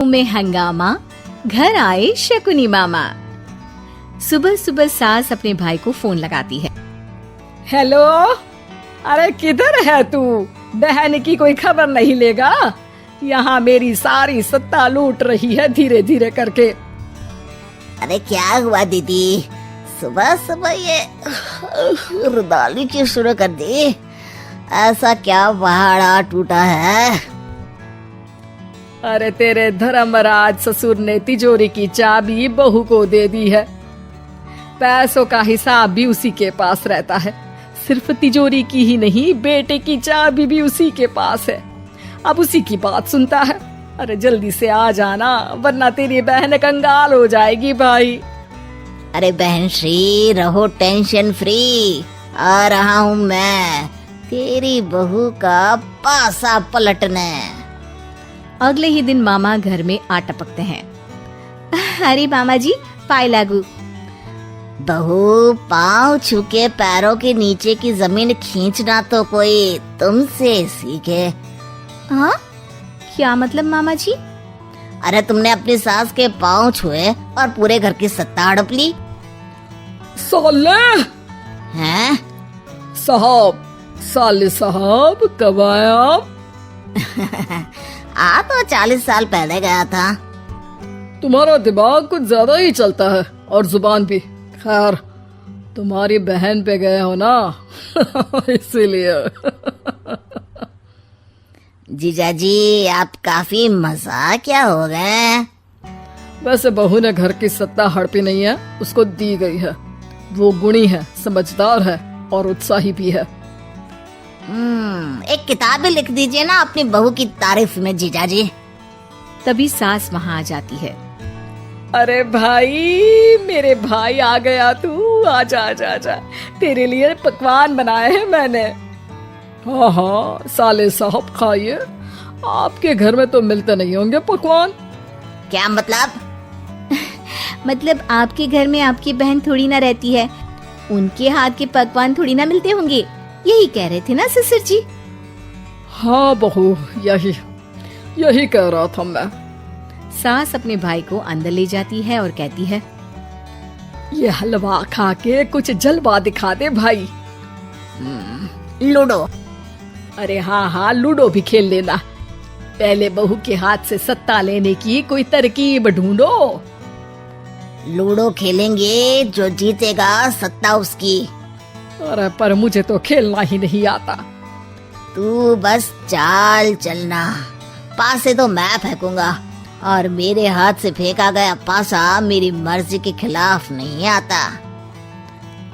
में हंगामा, घर आए शकुनी मामा। सुबह सुबह सास अपने भाई को फोन लगाती है। हेलो, अरे किधर है तू? बहन की कोई खबर नहीं लेगा? यहाँ मेरी सारी सत्ता लूट रही है धीरे धीरे करके। अरे क्या हुआ दीदी, सुबह सुबह ये रुदाली क्यों शुरू कर दी? ऐसा क्या पहाड़ा टूटा है? अरे तेरे धर्मराज ससुर ने तिजोरी की चाबी बहू को दे दी है। पैसों का हिसाब भी उसी के पास रहता है। सिर्फ तिजोरी की ही नहीं, बेटे की चाबी भी उसी के पास है। अब उसी की बात सुनता है। अरे जल्दी से आ जाना, वरना तेरी बहन कंगाल हो जाएगी भाई। अरे बहन श्री, रहो टेंशन फ्री। आ रहा हूँ मैं, तेरी बहू का पासा पलटने। अगले ही दिन मामा घर में आ टपकते हैं। अरे मामा जी, पाए लागू। बहू, पाँव छू के पैरों के नीचे की जमीन खींचना तो कोई तुमसे सीखे। हाँ, क्या मतलब मामा जी? अरे तुमने अपनी सास के पाँव छुए और पूरे घर की सत्ता हड़प ली। साले हैं? साहब, साले साहब कब आए आप? आ तो 40 साल पहले गया था। तुम्हारा दिमाग कुछ ज्यादा ही चलता है और जुबान भी। खैर, तुम्हारी बहन पे गए हो ना इसीलिए। जीजाजी, आप काफी मजाकिया हो गए। वैसे बहू ने घर की सत्ता हड़पी नहीं है, उसको दी गई है। वो गुणी है, समझदार है और उत्साही भी है। एक किताब भी लिख दीजिए ना अपनी बहू की तारीफ में जीजाजी। तभी सास वहाँ आ जाती है। अरे भाई, मेरे भाई आ गया तू। आजा आजा आजा, तेरे लिए पकवान बनाए हैं मैंने। हाँ हाँ साले साहब, खाइए। आपके घर में तो मिलते नहीं होंगे पकवान। क्या मतलब? मतलब आपके घर में आपकी बहन थोड़ी ना रहती है, उनके हाथ के पकवान थोड़ी ना मिलते होंगे, यही कह रहे थे ना ससुर जी? हाँ बहू, यही कह रहा था मैं। सास अपने भाई को अंदर ले जाती है और कहती है, ये हलवा खा के कुछ जलवा दिखा दे भाई। लूडो। अरे हाँ हाँ, लूडो भी खेल लेना। पहले बहू के हाथ से सत्ता लेने की कोई तरकीब ढूंढो। लूडो खेलेंगे, जो जीतेगा सत्ता उसकी। अरे पर मुझे तो खेलना ही नहीं आता। तू बस चाल चलना, पासे तो मैं फेंकूंगा और मेरे हाथ से फेंका गया पासा मेरी मर्जी के खिलाफ नहीं आता।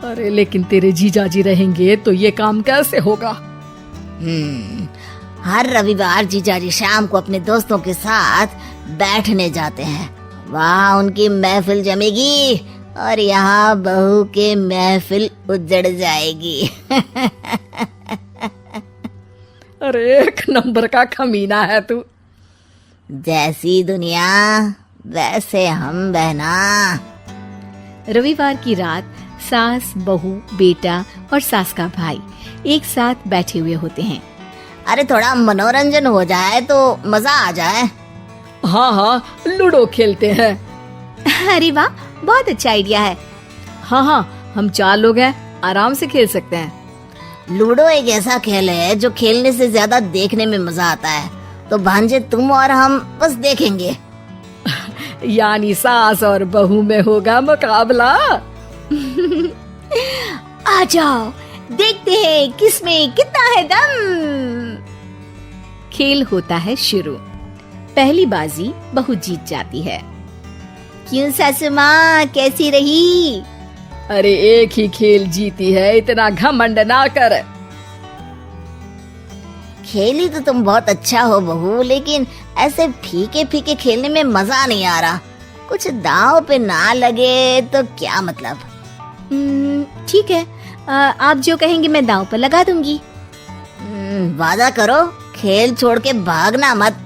अरे लेकिन तेरे जीजाजी रहेंगे तो ये काम कैसे होगा? हर रविवार जीजाजी शाम को अपने दोस्तों के साथ बैठने जाते हैं। वहाँ उनकी महफिल जमेगी और यहाँ बहू के महफिल उजड़ जाएगी। अरे एक नंबर का कमीना है तू। जैसी दुनिया वैसे हम बहना। रविवार की रात सास, बहू, बेटा और सास का भाई एक साथ बैठे हुए होते हैं। अरे थोड़ा मनोरंजन हो जाए तो मजा आ जाए। हाँ हाँ, लूडो खेलते हैं। अरे वाह, बहुत अच्छा आइडिया है। हाँ हाँ, हम 4 लोग हैं, आराम से खेल सकते हैं। लूडो एक ऐसा खेल है जो खेलने से ज्यादा देखने में मजा आता है। तो भांजे, तुम और हम बस देखेंगे। यानी सास और बहू में होगा मुकाबला। आ जाओ, देखते हैं किसमें कितना है दम। खेल होता है शुरू। पहली बाजी बहू जीत जाती है। क्यों सासू माँ, कैसी रही? अरे एक ही खेल जीती है, इतना घमंड ना कर। खेली तो तुम बहुत अच्छा हो बहू, लेकिन ऐसे फीके फीके खेलने में मजा नहीं आ रहा। कुछ दांव पे ना लगे तो क्या मतलब? ठीक है, आप जो कहेंगे मैं दांव पर लगा दूंगी। वादा करो, खेल छोड़ के भागना मत।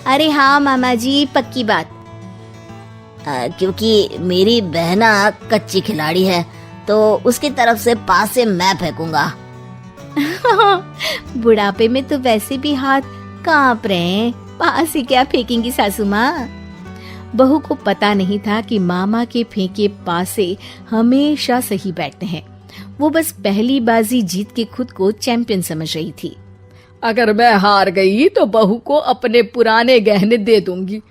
अरे हाँ मामा जी, पक्की बात। क्योंकि मेरी बहना कच्ची खिलाड़ी है, तो उसकी तरफ से पास से मैं फेंकूंगा। बुढ़ापे में तो वैसे भी हाथ कांप रहे हैं। पास से क्या फेंकेंगी सासू माँ। बहू को पता नहीं था कि मामा के फेंके पासे हमेशा सही बैठते हैं। वो बस पहली बाजी जीत के खुद को चैंपियन समझ रही थी। अगर मैं हार गई तो बहू को अपने पुराने गहने दे दूंगी,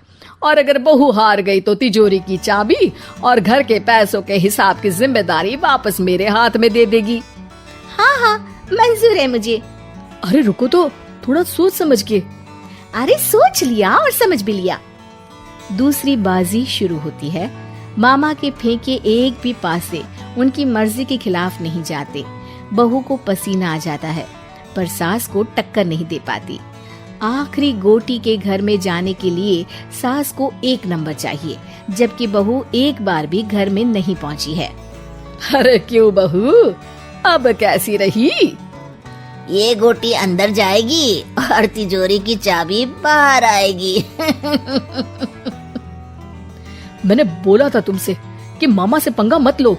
और अगर बहू हार गई तो तिजोरी की चाबी और घर के पैसों के हिसाब की जिम्मेदारी वापस मेरे हाथ में दे देगी। हाँ हाँ मंजूर है मुझे। अरे रुको तो, थोड़ा सोच समझ के। अरे सोच लिया और समझ भी लिया। दूसरी बाजी शुरू होती है। मामा के फेंके एक भी पासे उनकी मर्जी के खिलाफ नहीं जाते। बहू को पसीना आ जाता है, पर सास को टक्कर नहीं दे पाती। आखिरी गोटी के घर में जाने के लिए सास को 1 नंबर चाहिए, जबकि बहू एक बार भी घर में नहीं पहुंची है। अरे क्यों बहू, अब कैसी रही? ये गोटी अंदर जाएगी और तिजोरी की चाबी बाहर आएगी। मैंने बोला था तुमसे कि मामा से पंगा मत लो।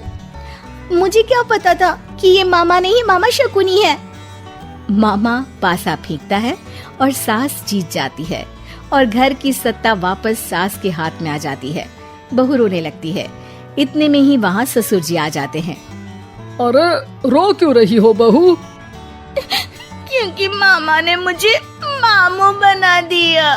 मुझे क्या पता था कि ये मामा नहीं, मामा शकुनी है। मामा पासा फेंकता है और सास जीत जाती है और घर की सत्ता वापस सास के हाथ में आ जाती है। बहू रोने लगती है। इतने में ही वहाँ ससुर जी आ जाते हैं। अरे रो क्यों रही हो बहू? क्योंकि मामा ने मुझे मामू बना दिया।